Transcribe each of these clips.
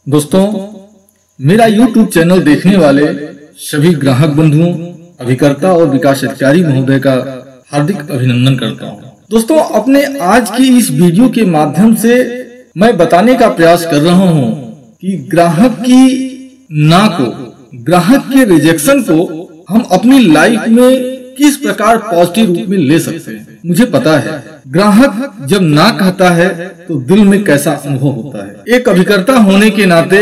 दोस्तों, मेरा YouTube channel देखने वाले सभी ग्राहक बंधुओं, अभिकर्ता और विकास अधिकारी महोदय का हार्दिक अभिनंदन करता हूं। दोस्तों, अपने आज की इस वीडियो के माध्यम से मैं बताने का प्रयास कर रहा हूं कि ग्राहक की ना को, ग्राहक के रिजेक्शन को हम अपनी लाइफ में किस प्रकार पॉजिटिव रूप में ले सकते हैं। मुझे पता है ग्राहक जब ना कहता है तो दिल में कैसा अनुभव होता है। एक अभिकर्ता होने के नाते,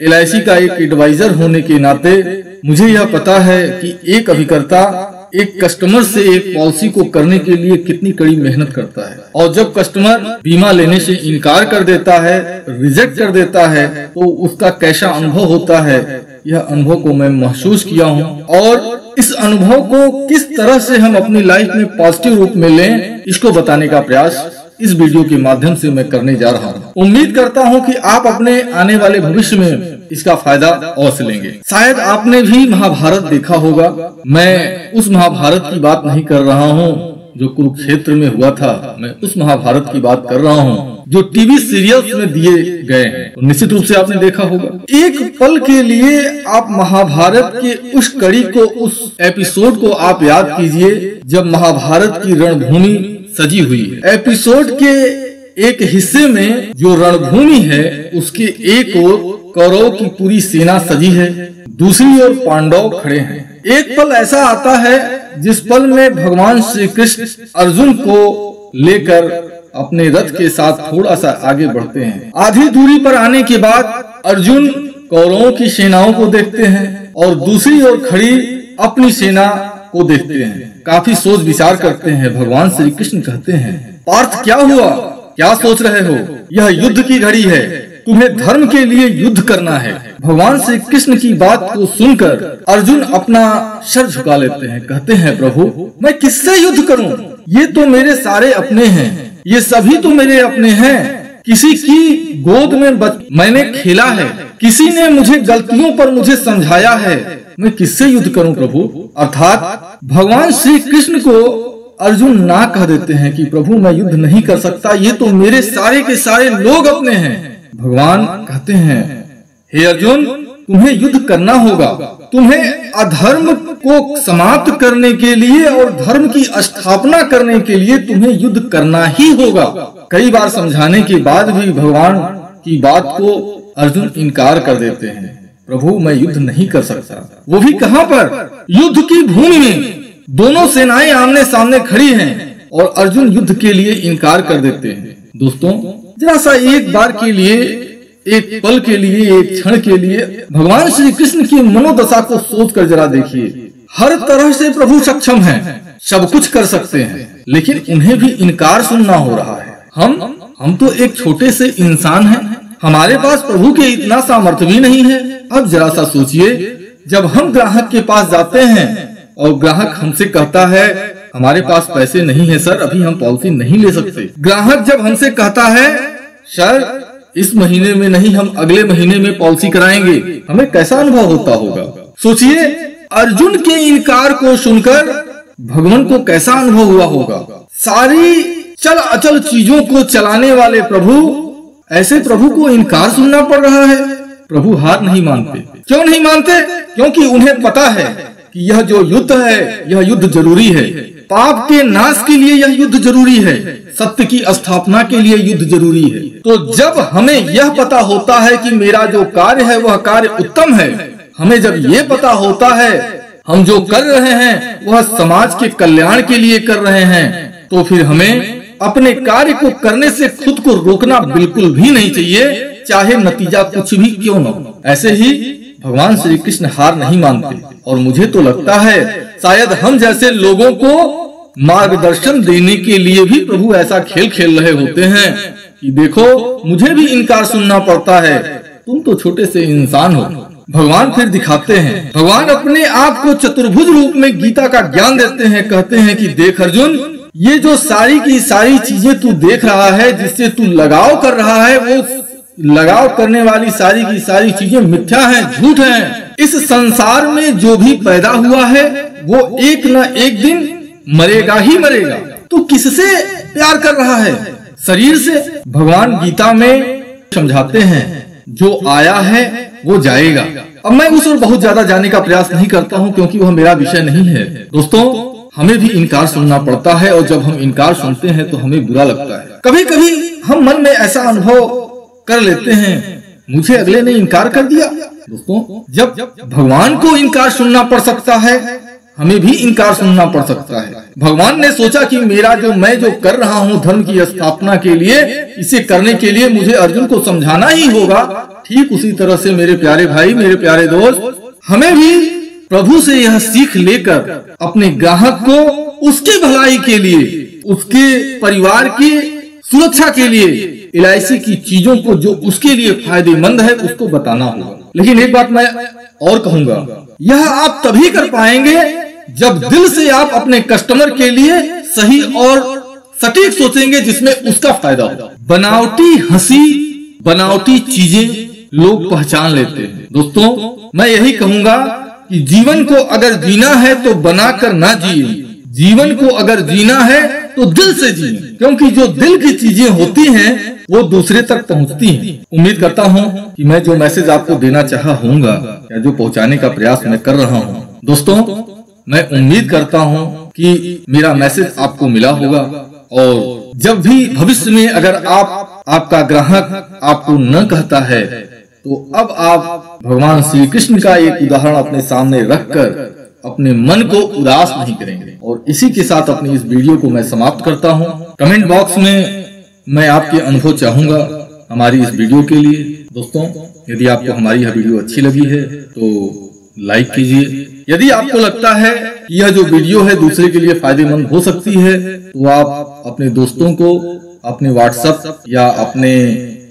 LIC का एक एडवाइजर होने के नाते मुझे यह पता है कि एक अभिकर्ता एक कस्टमर से एक पॉलिसी को करने के लिए कितनी कड़ी मेहनत करता है, और जब कस्टमर बीमा लेने से इनकार कर देता है, रिजेक्ट कर देता है, तो उसका कैसा अनुभव होता है, यह अनुभव को मैं महसूस किया हूँ। और इस अनुभव को किस तरह से हम अपनी लाइफ में पॉजिटिव रूप में लें, इसको बताने का प्रयास इस वीडियो के माध्यम से मैं करने जा रहा हूँ। उम्मीद करता हूँ कि आप अपने आने वाले भविष्य में इसका फायदा अवश्य लेंगे। शायद आपने भी महाभारत देखा होगा। मैं उस महाभारत की बात नहीं कर रहा हूँ जो कुरुक्षेत्र में हुआ था, मैं उस महाभारत की बात कर रहा हूँ जो टीवी सीरियल्स में दिए गए हैं। तो निश्चित रूप से आपने देखा होगा। एक पल के लिए आप महाभारत के उस कड़ी को, उस एपिसोड को आप याद कीजिए जब महाभारत की रणभूमि सजी हुई है। एपिसोड के एक हिस्से में जो रणभूमि है उसके एक ओर कौरव की पूरी सेना सजी है, दूसरी ओर पांडव खड़े हैं। एक पल ऐसा आता है जिस पल में भगवान श्री कृष्ण अर्जुन को लेकर अपने रथ के साथ थोड़ा सा आगे बढ़ते हैं। आधी दूरी पर आने के बाद अर्जुन कौरवों की सेनाओं को देखते हैं और दूसरी ओर खड़ी अपनी सेना को देखते हैं। काफी सोच विचार करते हैं। भगवान श्री कृष्ण कहते हैं, पार्थ क्या हुआ, क्या सोच रहे हो? यह युद्ध की घड़ी है, तुम्हें धर्म के लिए युद्ध करना है। भगवान श्री कृष्ण की बात को सुनकर अर्जुन अपना सर झुका लेते हैं। कहते हैं, प्रभु मैं किससे युद्ध करूं? ये तो मेरे सारे अपने हैं, ये सभी तो मेरे अपने हैं। किसी की गोद में मैंने खेला है, किसी ने मुझे गलतियों पर मुझे समझाया है, मैं किससे युद्ध करूं प्रभु? अर्थात भगवान श्री कृष्ण को अर्जुन ना कह देते हैं कि प्रभु मैं युद्ध नहीं कर सकता, ये तो मेरे सारे के सारे लोग अपने हैं। भगवान कहते हैं, हे अर्जुन तुम्हें युद्ध करना होगा, तुम्हें अधर्म को समाप्त करने के लिए और धर्म की स्थापना करने के लिए तुम्हें युद्ध करना ही होगा। कई बार समझाने के बाद भी भगवान की बात को अर्जुन इनकार कर देते हैं। प्रभु मैं युद्ध नहीं कर सकता। वो भी कहाँ पर? युद्ध की भूमि में दोनों सेनाएं आमने सामने खड़ी हैं और अर्जुन युद्ध के लिए इनकार कर देते हैं। दोस्तों, जरा सा एक बार के लिए, एक पल के लिए, एक क्षण के लिए भगवान श्री कृष्ण की मनोदशा को सोच कर जरा देखिए। हर तरह से प्रभु सक्षम हैं, सब कुछ कर सकते हैं, लेकिन उन्हें भी इनकार सुनना हो रहा है। हम तो एक छोटे से इंसान हैं, हमारे पास प्रभु के इतना सामर्थ्य भी नहीं है। अब जरा सा सोचिए, जब हम ग्राहक के पास जाते हैं और ग्राहक हमसे कहता है हमारे पास पैसे नहीं है सर, अभी हम पॉलिसी नहीं ले सकते। ग्राहक जब हमसे कहता है सर इस महीने में नहीं, हम अगले महीने में पॉलिसी कराएंगे, हमें कैसा अनुभव होता होगा? सोचिए, अर्जुन के इनकार को सुनकर भगवान को कैसा अनुभव हुआ होगा। सारी चल अचल चीजों को चलाने वाले प्रभु, ऐसे प्रभु को इनकार सुनना पड़ रहा है। प्रभु हार नहीं मानते। क्यों नहीं मानते? क्योंकि उन्हें पता है कि यह जो युद्ध है, यह युद्ध जरूरी है। पाप के नाश के लिए यह युद्ध जरूरी है, सत्य की स्थापना के लिए युद्ध जरूरी है। तो जब हमें यह पता होता है कि मेरा जो कार्य है वह कार्य उत्तम है, हमें जब ये पता होता है हम जो कर रहे हैं वह समाज के कल्याण के लिए कर रहे हैं, तो फिर हमें अपने कार्य को करने से खुद को रोकना बिल्कुल भी नहीं चाहिए, चाहे नतीजा कुछ भी क्यों न हो। ऐसे ही भगवान श्री कृष्ण हार नहीं मानते, और मुझे तो लगता है शायद हम जैसे लोगों को मार्गदर्शन देने के लिए भी प्रभु ऐसा खेल खेल रहे होते हैं कि देखो मुझे भी इनकार सुनना पड़ता है, तुम तो छोटे से इंसान हो। भगवान फिर दिखाते हैं, भगवान अपने आप को चतुर्भुज रूप में गीता का ज्ञान देते हैं। कहते हैं कि देख अर्जुन, ये जो सारी की सारी चीजें तू देख रहा है, जिससे तू लगाव कर रहा है, वो लगाव करने वाली सारी की सारी चीजें मिथ्या हैं, झूठ हैं। इस संसार में जो भी पैदा हुआ है वो एक न एक दिन मरेगा ही मरेगा। तू किससे प्यार कर रहा है? शरीर से। भगवान गीता में समझाते हैं जो आया है वो जाएगा। अब मैं उस ओर बहुत ज्यादा जाने का प्रयास नहीं करता हूँ क्योंकि वह मेरा विषय नहीं है। दोस्तों, हमें भी इनकार सुनना पड़ता है और जब हम इनकार सुनते हैं तो हमें बुरा लगता है। कभी कभी हम मन में ऐसा अनुभव कर लेते हैं, मुझे अगले ने इनकार कर दिया। दोस्तों, जब भगवान को इनकार सुनना पड़ सकता है, हमें भी इनकार सुनना पड़ सकता है। भगवान ने सोचा कि मैं जो कर रहा हूँ धर्म की स्थापना के लिए, इसे करने के लिए मुझे अर्जुन को समझाना ही होगा। ठीक उसी तरह से मेरे प्यारे भाई, मेरे प्यारे दोस्त, हमें भी प्रभु से यह सीख लेकर अपने ग्राहक को उसके भलाई के लिए, उसके परिवार की सुरक्षा के लिए LIC की चीजों को जो उसके लिए फायदेमंद है उसको बताना होगा। लेकिन एक बात मैं और कहूंगा, यह आप तभी कर पाएंगे जब दिल से आप अपने कस्टमर के लिए सही और सटीक सोचेंगे जिसमें उसका फायदा हो। बनावटी हंसी, बनावटी चीजें लोग पहचान लेते हैं। दोस्तों, मैं यही कहूंगा कि जीवन को अगर जीना है तो बनाकर ना जिए, जीवन को अगर जीना है तो दिल से जिए, क्योंकि जो दिल की चीजें होती हैं वो दूसरे तक पहुंचती हैं। उम्मीद करता हूं कि मैं जो मैसेज आपको देना चाहा होऊंगा या जो पहुंचाने का प्रयास मैं कर रहा हूं, दोस्तों, मैं उम्मीद करता हूं कि मेरा मैसेज आपको मिला होगा। और जब भी भविष्य में अगर आपका ग्राहक आपको न कहता है तो अब आप भगवान श्री कृष्ण का एक उदाहरण अपने सामने रखकर अपने मन को उदास नहीं करेंगे। और इसी के साथ अपनी इस वीडियो को मैं समाप्त करता हूं। कमेंट बॉक्स में मैं आपके अनुभव चाहूंगा हमारी इस वीडियो के लिए। दोस्तों, यदि आपको हमारी यह वीडियो अच्छी लगी है तो लाइक कीजिए। यदि आपको लगता है कि यह जो वीडियो है दूसरे के लिए फायदेमंद हो सकती है तो आप अपने दोस्तों को अपने व्हाट्सएप या अपने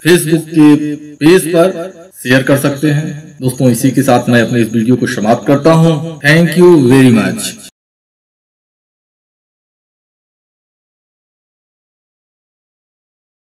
फेसबुक के पेज पर शेयर कर सकते हैं। दोस्तों, इसी के साथ मैं अपने इस वीडियो को समाप्त करता हूं। Thank you very much.